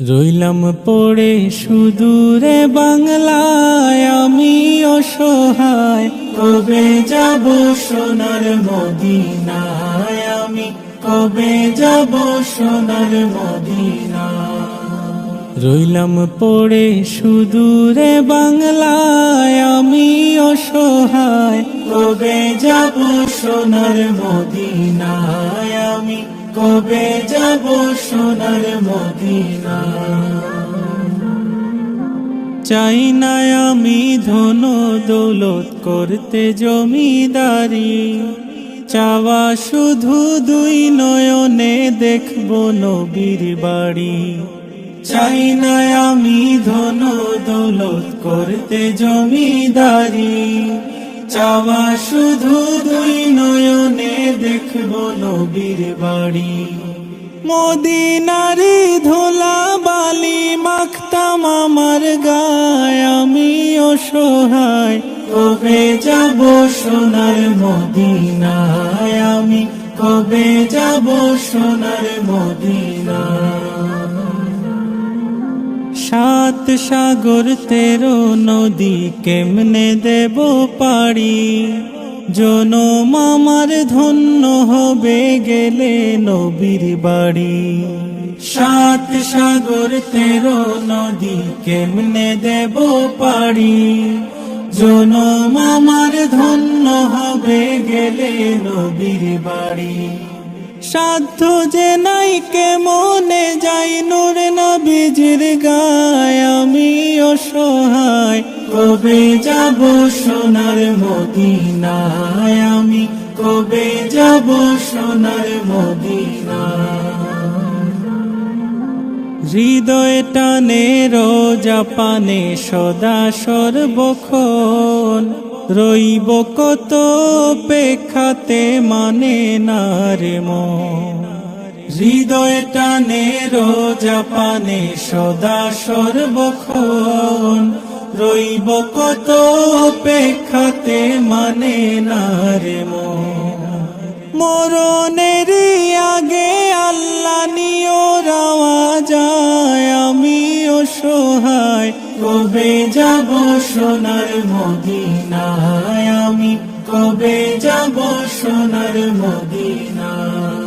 রইলাম পড়ে সুদূরে বাংলায়, আমি অসহায়। কবে যাব সোনার মদিনায়, আমি কবে যাব সোনার মদিনায়। রইলাম পড়ে সুদূরে বাংলায়, আমি অসহায়। কবে যাব সোনার মদিনায়, আমি কবে যাব সোনার মদিনা। চাই না আমি ধন দৌলত করতে জমিদারি, চাওয়া শুধু দুই নয়নে দেখব নবীর বাড়ি। চাই না আমি ধন দৌলত করতে জমিদারি, চাওয়া শুধু দুই নয়নে দেখব নবীর বাড়ি। মদিনারি ধুলা বালি মাখতাম আমার গায়, আমি অসহায়। কবে যাব সোনার মদিনায়, আমি কবে যাব সোনার মদিনায়। সাত সাগর 13 নদী কেমনে দেব পাড়ি, জনম আমার ধন্য হবে গেলে নবীর বাড়ি। সাত সাগর 13 নদী কেমনে দেব পাড়ি, জনম আমার ধন্য হবে গেলে নবীর বাড়ি। সাধ্য যে নাই কেমনে যাই নূর নবীজির গায়, আমি অসহায়। কবে যাব সোনার মদিনায়, আমি কবে যাব সোনার মদিনায়। হৃদয় টানে রোজা পানে সদা সর্বক্ষণ, রইব কত অপেক্ষাতে মানে না রে মন। হৃদয় টানে রোজা পানে সদা সর্বক্ষণ, রইব কত অপেক্ষাতে মানে না রে মন। মরণের আগে আল্লাহ নিও রাওয়া যায়, আমি অসহায়। কবে যাব সোনার মদিনায়, আমি কবে যাব সোনার মদিনায়।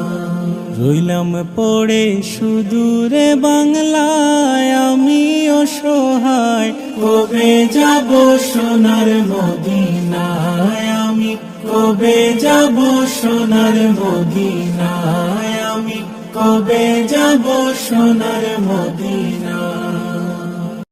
রইলাম পড়ে সুদূরে বাংলায়, আমি অসহায়। কবে যাব সোনার মদিনায়, আমি কবে যাব সোনার মদিনায়, আমি কবে যাব সোনার মদিনায়।